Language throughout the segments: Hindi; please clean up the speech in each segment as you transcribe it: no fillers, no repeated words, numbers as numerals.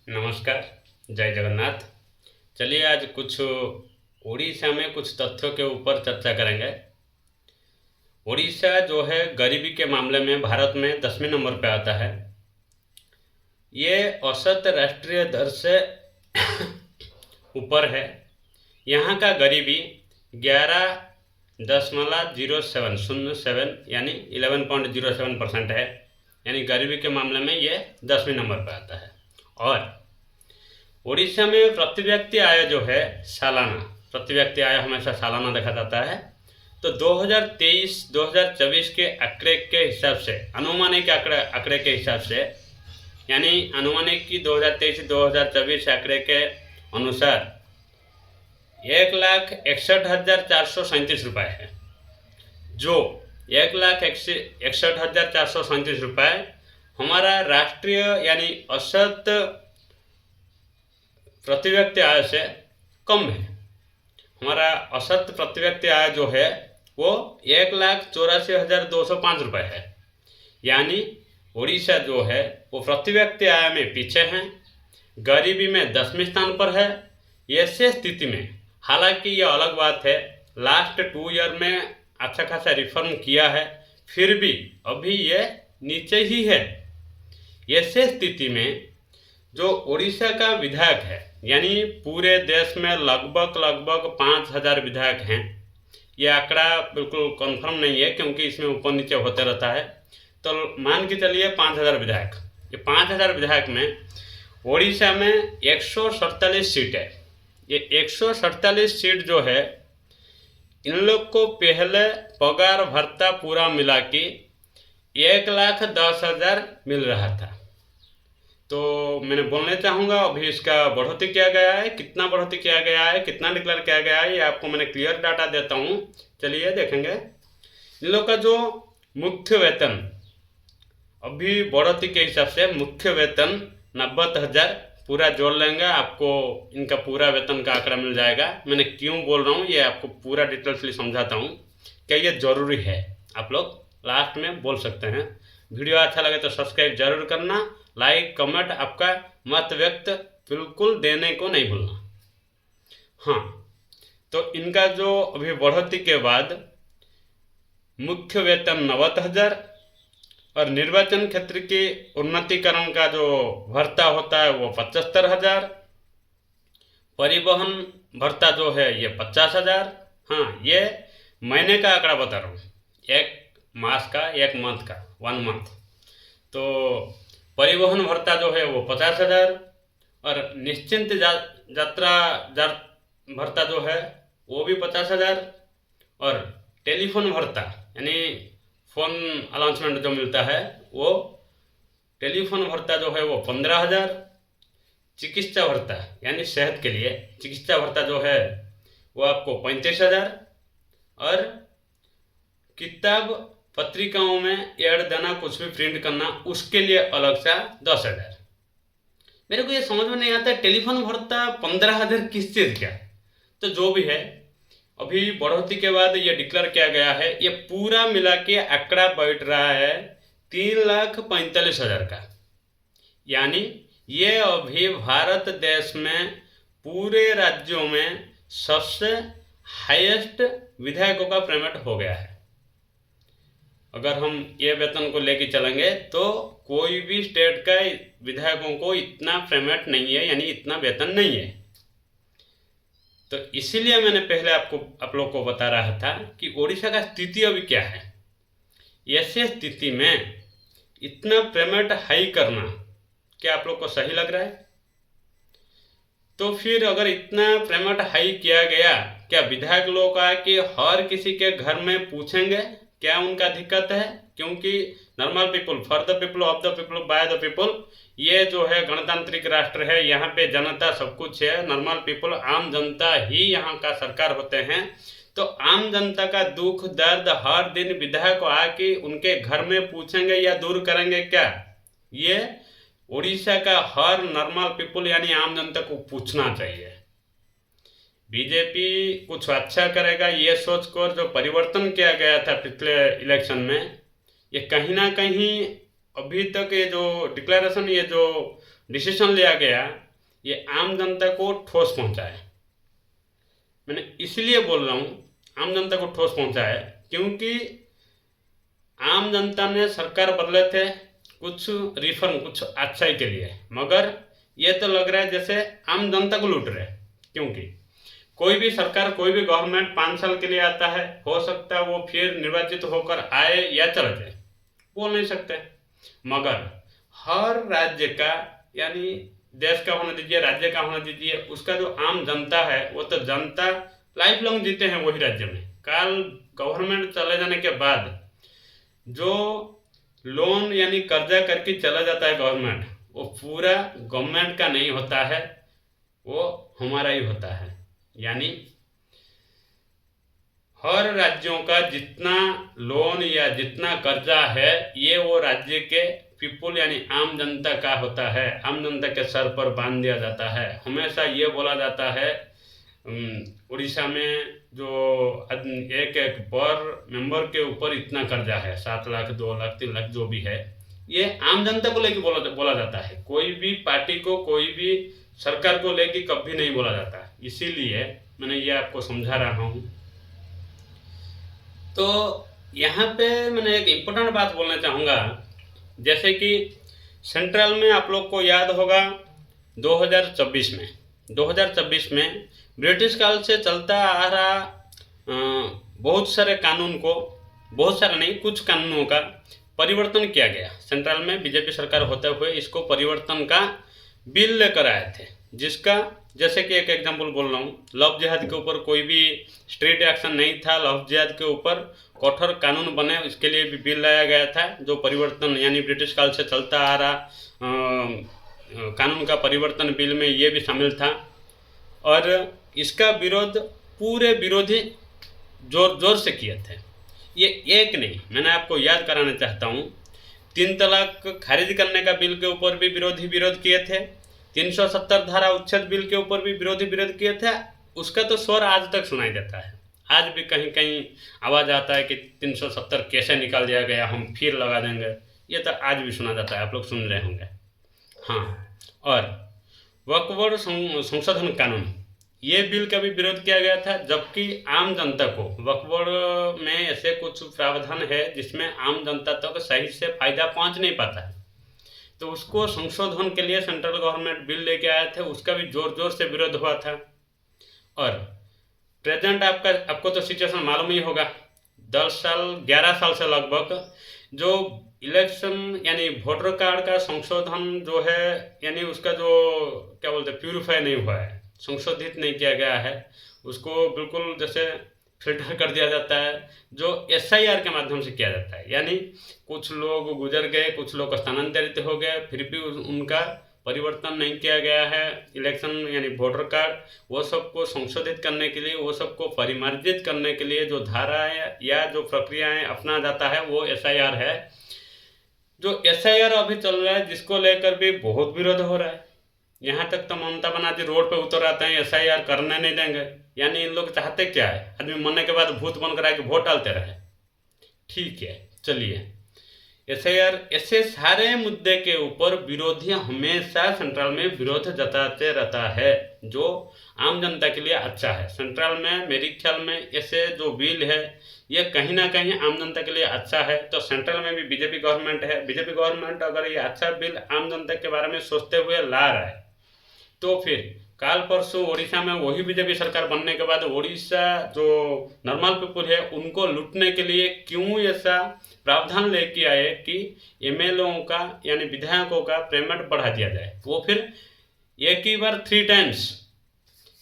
नमस्कार, जय जगन्नाथ। चलिए आज कुछ उड़ीसा में कुछ तथ्यों के ऊपर चर्चा करेंगे। उड़ीसा जो है गरीबी के मामले में भारत में 10वें नंबर पे आता है। ये औसत राष्ट्रीय दर से ऊपर है। यहाँ का गरीबी 11.07 यानी 11.07% है। यानी गरीबी के मामले में ये 10वें नंबर पर आता है। और उड़ीसा में प्रति व्यक्ति आय जो है सालाना, प्रति व्यक्ति आय हमेशा सालाना देखा जाता है। तो 2023-2024 के आंकड़े के हिसाब से, अनुमानिक आंकड़े के हिसाब से, यानी अनुमानिक की 2023-2024 आंकड़े के अनुसार 1,61,437 रुपये है। जो 1,61,437 रुपये हमारा राष्ट्रीय यानी औसत प्रति व्यक्ति आय से कम है। हमारा औसत प्रति व्यक्ति आय जो है वो 1,84,205 रुपये है। यानी उड़ीसा जो है वो प्रति व्यक्ति आय में पीछे हैं, गरीबी में 10वें स्थान पर है। ऐसे स्थिति में, हालांकि ये अलग बात है, लास्ट 2 ईयर में अच्छा खासा रिफॉर्म किया है, फिर भी अभी ये नीचे ही है। ऐसे स्थिति में जो उड़ीसा का विधायक है, यानी पूरे देश में लगभग 5,000 विधायक हैं। ये आंकड़ा बिल्कुल कंफर्म नहीं है क्योंकि इसमें ऊपर नीचे होते रहता है। तो मान के चलिए 5,000 विधायक। ये 5,000 विधायक में उड़ीसा में 147 सीट है। ये 147 सीट जो है, इन लोग को पहले पगार भत्ता पूरा मिला के 1,10,000 मिल रहा था। तो मैंने बोलना चाहूँगा अभी इसका बढ़ोतरी किया गया है, कितना बढ़ोतरी किया गया है, कितना डिक्लेयर किया गया है, ये आपको मैंने क्लियर डाटा देता हूँ। चलिए देखेंगे। इन लोग का जो मुख्य वेतन अभी बढ़ोतरी के हिसाब से मुख्य वेतन 90,000 पूरा जोड़ लेंगे, आपको इनका पूरा वेतन का आंकड़ा मिल जाएगा। मैंने क्यों बोल रहा हूँ ये आपको पूरा डिटेल्सली समझाता हूँ, क्या ये ज़रूरी है। आप लोग लास्ट में बोल सकते हैं। वीडियो अच्छा लगे तो सब्सक्राइब जरूर करना, लाइक कमेंट, आपका मत व्यक्त बिल्कुल देने को नहीं भूलना। हाँ, तो इनका जो अभी बढ़ोतरी के बाद मुख्य वेतन 90,000 और निर्वाचन क्षेत्र के उन्नतीकरण का जो भत्ता होता है वो 75,000, परिवहन भत्ता जो है ये 50,000। हाँ, ये महीने का आंकड़ा बता रहा हूँ, एक मास का, एक मंथ का, 1 मंथ। तो परिवहन भत्ता जो है वो 50,000 और निश्चिंत यात्रा भत्ता जो है वो भी 50,000 और टेलीफोन भत्ता यानी फ़ोन अनाउंसमेंट जो मिलता है वो टेलीफोन भत्ता जो है वो 15,000। चिकित्सा भत्ता यानी सेहत के लिए चिकित्सा भत्ता जो है वो आपको 35,000 और किताब पत्रिकाओं में ऐड देना, कुछ भी प्रिंट करना, उसके लिए अलग से 10,000। मेरे को ये समझ में नहीं आता है टेलीफोन भत्ता 15,000 किस चीज़ का। तो जो भी है, अभी बढ़ोतरी के बाद ये डिक्लेयर किया गया है, ये पूरा मिला के आंकड़ा बैठ रहा है 3,45,000 का। यानी ये अभी भारत देश में पूरे राज्यों में सबसे हाईएस्ट विधायकों का पेमेंट हो गया है। अगर हम ये वेतन को लेके चलेंगे तो कोई भी स्टेट का विधायकों को इतना पेमेंट नहीं है, यानी इतना वेतन नहीं है। तो इसीलिए मैंने पहले आप लोग को बता रहा था कि उड़ीसा का स्थिति अभी क्या है। ऐसे स्थिति में इतना पेमेंट हाई करना क्या आप लोग को सही लग रहा है? तो फिर अगर इतना पेमेंट हाई किया गया, क्या विधायक लोग आके हर किसी के घर में पूछेंगे क्या उनका दिक्कत है? क्योंकि normal people, for the people, of the people, by the people, ये जो है गणतांत्रिक राष्ट्र है, यहाँ पे जनता सब कुछ है। नॉर्मल पीपल, आम जनता ही यहाँ का सरकार होते हैं। तो आम जनता का दुख दर्द हर दिन विधायक आके उनके घर में पूछेंगे या दूर करेंगे क्या? ये उड़ीसा का हर नॉर्मल पीपल यानी आम जनता को पूछना चाहिए। बीजेपी कुछ अच्छा करेगा ये सोचकर जो परिवर्तन किया गया था पिछले इलेक्शन में, ये कहीं ना कहीं अभी तक ये जो डिक्लेरेशन, ये जो डिसीजन लिया गया, ये आम जनता को ठोस पहुंचा है। मैंने इसलिए बोल रहा हूँ आम जनता को ठोस पहुंचा है, क्योंकि आम जनता ने सरकार बदले थे कुछ रिफॉर्म, कुछ अच्छाई के लिए, मगर ये तो लग रहा है जैसे आम जनता को लूट रहे हैं। क्योंकि कोई भी सरकार, कोई भी गवर्नमेंट 5 साल के लिए आता है, हो सकता है वो फिर निर्वाचित होकर आए या चला जाए, बोल नहीं सकते। मगर हर राज्य का, यानी देश का होने दीजिए, राज्य का होने दीजिए, उसका जो आम जनता है, वो तो जनता लाइफ लॉन्ग जीते हैं वही राज्य में। कल गवर्नमेंट चले जाने के बाद जो लोन यानी कर्जा करके चला जाता है गवर्नमेंट, वो पूरा गवर्नमेंट का नहीं होता है, वो हमारा ही होता है। यानी हर राज्यों का जितना लोन या जितना कर्जा है, ये वो राज्य के पीपुल यानी आम जनता का होता है, आम जनता के सर पर बांध दिया जाता है। हमेशा ये बोला जाता है उड़ीसा में जो एक एक पर मेंबर के ऊपर इतना कर्जा है, 7 लाख 2 लाख 3 लाख जो भी है, ये आम जनता को लेके बोला जाता है। कोई भी पार्टी को, कोई भी सरकार को लेके कभी नहीं बोला जाता। इसीलिए मैंने ये आपको समझा रहा हूँ। तो यहाँ पे मैंने एक इम्पोर्टेंट बात बोलना चाहूँगा, जैसे कि सेंट्रल में आप लोग को याद होगा 2024 में ब्रिटिश काल से चलता आ रहा बहुत सारे कानून को, बहुत सारे नहीं, कुछ कानूनों का परिवर्तन किया गया। सेंट्रल में बीजेपी सरकार होते हुए इसको परिवर्तन का बिल लेकर आए थे, जिसका जैसे कि एक एग्जांपल बोल रहा हूँ, लव जिहाद के ऊपर कोई भी स्ट्रिक्ट एक्शन नहीं था, लव जिहाद के ऊपर कठोर कानून बने, इसके लिए भी बिल लाया गया था, जो परिवर्तन यानी ब्रिटिश काल से चलता आ रहा कानून का परिवर्तन बिल में ये भी शामिल था। और इसका विरोध पूरे विरोधी जोर जोर से किए थे। ये एक नहीं, मैंने आपको याद कराना चाहता हूँ, 3 तलाक खारिज करने का बिल के ऊपर भी विरोधी विरोध किए थे, 370 धारा उच्छेद बिल के ऊपर भी विरोधी विरोध किए थे। उसका तो स्वर आज तक सुनाई देता है, आज भी कहीं कहीं आवाज़ आता है कि 370 कैसे निकाल दिया गया, हम फिर लगा देंगे, ये तो आज भी सुना जाता है, आप लोग सुन रहे होंगे। हाँ, और वक्फ बोर्ड संशोधन कानून, ये बिल का भी विरोध किया गया था, जबकि आम जनता को वक्फ बोर्ड में ऐसे कुछ प्रावधान है जिसमें आम जनता तक सही से फायदा पहुंच नहीं पाता है, तो उसको संशोधन के लिए सेंट्रल गवर्नमेंट बिल लेके आए थे, उसका भी जोर जोर से विरोध हुआ था। और प्रेजेंट आपको तो सिचुएशन मालूम ही होगा, 11 साल से लगभग जो इलेक्शन यानी वोटर कार्ड का संशोधन जो है, यानी उसका जो क्या बोलते हैं, प्यूरिफाई नहीं हुआ है, संशोधित नहीं किया गया है, उसको बिल्कुल जैसे फिल्टर कर दिया जाता है, जो SIR के माध्यम से किया जाता है। यानी कुछ लोग गुजर गए, कुछ लोग स्थानांतरित हो गए, फिर भी उनका परिवर्तन नहीं किया गया है इलेक्शन यानी वोटर कार्ड, वो सबको संशोधित करने के लिए, वो सबको परिमार्जित करने के लिए जो धाराएं या जो प्रक्रियाएं अपना जाता है, वो SIR है। जो SIR अभी चल रहा है, जिसको लेकर भी बहुत विरोध हो रहा है, यहाँ तक तो ममता बनर्जी रोड पे उतर आते हैं, SIR करने नहीं देंगे। यानी इन लोग चाहते क्या है, आदमी मरने के बाद भूत बनकर आके वोट डालते रहे। ठीक है, चलिए, SIR ऐसे सारे मुद्दे के ऊपर विरोधी हमेशा सेंट्रल में विरोध जताते रहता है, जो आम जनता के लिए अच्छा है। सेंट्रल में मेरे ख्याल में ऐसे जो बिल है, ये कहीं ना कहीं आम जनता के लिए अच्छा है। तो सेंट्रल में भी बीजेपी गवर्नमेंट है, बीजेपी गवर्नमेंट अगर ये अच्छा बिल आम जनता के बारे में सोचते हुए ला रहा है, तो फिर काल परसों उड़ीसा में वही बीजेपी सरकार बनने के बाद उड़ीसा जो नॉर्मल पीपुल है उनको लूटने के लिए क्यों ऐसा प्रावधान लेके आए कि MLOओं का यानी विधायकों का पेमेंट बढ़ा दिया जाए। वो फिर एक ही बार 3 टाइम्स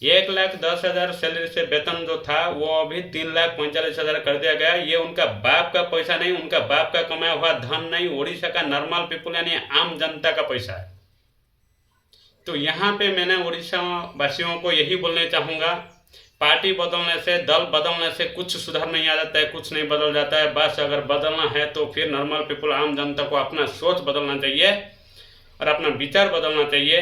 1,10,000 सैलरी से वेतन जो था वो अभी 3,45,000 कर दिया गया। ये उनका बाप का पैसा नहीं, उनका बाप का कमाया हुआ धन नहीं, उड़ीसा का नॉर्मल पीपुल यानी आम जनता का पैसा है। तो यहाँ पे मैंने उड़ीसा वासियों को यही बोलना चाहूँगा, पार्टी बदलने से, दल बदलने से कुछ सुधार नहीं आ जाता है, कुछ नहीं बदल जाता है। बस अगर बदलना है तो फिर नॉर्मल पीपुल आम जनता को अपना सोच बदलना चाहिए और अपना विचार बदलना चाहिए।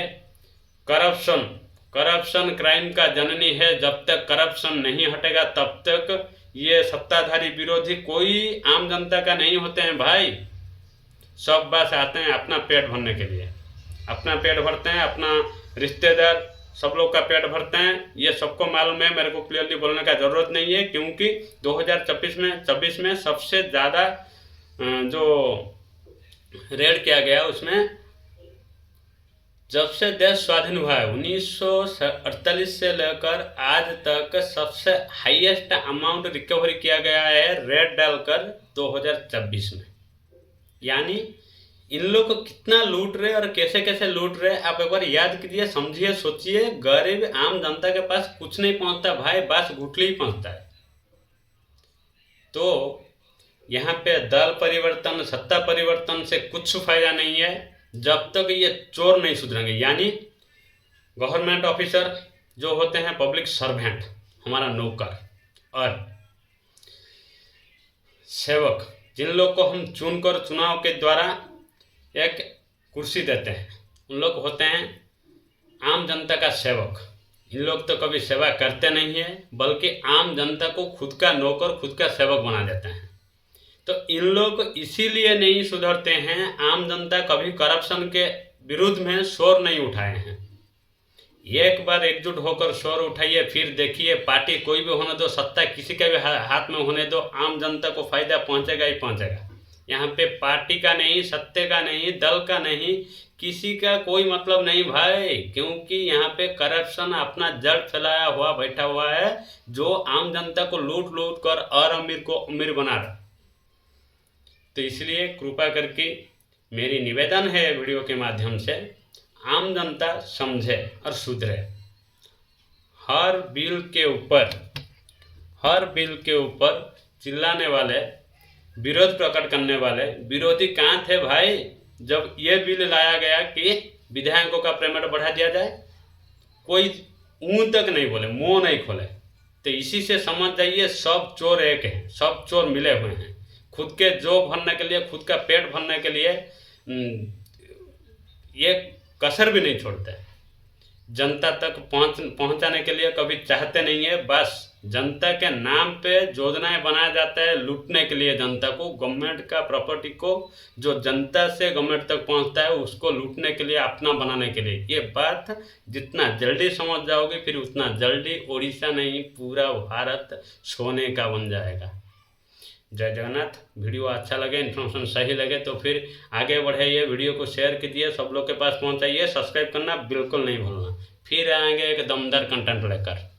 करप्शन क्राइम का जननी है, जब तक करप्शन नहीं हटेगा तब तक ये सत्ताधारी विरोधी कोई आम जनता का नहीं होते हैं भाई। सब बस आते हैं अपना पेट भरने के लिए, अपना पेट भरते हैं, अपना रिश्तेदार सब लोग का पेट भरते हैं। ये सबको मालूम है, मेरे को क्लियरली बोलने का ज़रूरत नहीं है, क्योंकि 2026 में सबसे ज़्यादा जो रेड किया गया उसमें जब से देश स्वाधीन हुआ है 1948 से लेकर आज तक सबसे हाईएस्ट अमाउंट रिकवरी किया गया है रेड डालकर 2026 में। यानी इन लोग को कितना लूट रहे और कैसे कैसे लूट रहे आप एक बार याद कीजिए, समझिए, सोचिए। गरीब आम जनता के पास कुछ नहीं पहुंचता भाई, बस गुठली ही पहुंचता है। तो यहाँ पे दल परिवर्तन, सत्ता परिवर्तन से कुछ फायदा नहीं है जब तक ये चोर नहीं सुधरेंगे। यानी गवर्नमेंट ऑफिसर जो होते हैं, पब्लिक सर्वेंट, हमारा नौकर और सेवक, जिन लोग को हम चुनकर चुनाव के द्वारा एक कुर्सी देते हैं, उन लोग होते हैं आम जनता का सेवक। इन लोग तो कभी सेवा करते नहीं है, बल्कि आम जनता को खुद का नौकर, खुद का सेवक बना देते हैं। तो इन लोग इसीलिए नहीं सुधरते हैं, आम जनता कभी करप्शन के विरुद्ध में शोर नहीं उठाए हैं। एक बार एकजुट होकर शोर उठाइए, फिर देखिए पार्टी कोई भी होने दो, सत्ता किसी के भी हाथ में होने दो, आम जनता को फायदा पहुंचेगा ही पहुंचेगा। यहाँ पे पार्टी का नहीं, सत्ते का नहीं, दल का नहीं, किसी का कोई मतलब नहीं भाई, क्योंकि यहाँ पे करप्शन अपना जड़ फैलाया हुआ बैठा हुआ है, जो आम जनता को लूट लूट कर और अमीर को अमीर बना रहा। तो इसलिए कृपा करके मेरी निवेदन है वीडियो के माध्यम से, आम जनता समझे और सुधरे। हर बिल के ऊपर चिल्लाने वाले, विरोध प्रकट करने वाले विरोधी कहाँ थे भाई जब ये बिल लाया गया कि विधायकों का पेमेंट बढ़ा दिया जाए? कोई ऊँ तक नहीं बोले, मुँह नहीं खोले। तो इसी से समझ जाइए सब चोर एक हैं, सब चोर मिले हुए हैं। खुद के जोब भरने के लिए, खुद का पेट भरने के लिए ये कसर भी नहीं छोड़ते। जनता तक पहुंचाने के लिए कभी चाहते नहीं है। बस जनता के नाम पे योजनाएं बनाया जाता है लूटने के लिए जनता को, गवर्नमेंट का प्रॉपर्टी को जो जनता से गवर्नमेंट तक पहुंचता है उसको लूटने के लिए, अपना बनाने के लिए। ये बात जितना जल्दी समझ जाओगे फिर उतना जल्दी उड़ीसा नहीं पूरा भारत सोने का बन जाएगा। जय जगन्नाथ। वीडियो अच्छा लगे, इन्फॉर्मेशन सही लगे तो फिर आगे बढ़ाइए, वीडियो को शेयर कीजिए, सब लोग के पास पहुंचाइए, सब्सक्राइब करना बिल्कुल नहीं भूलना। फिर आएंगे एक दमदार कंटेंट लेकर।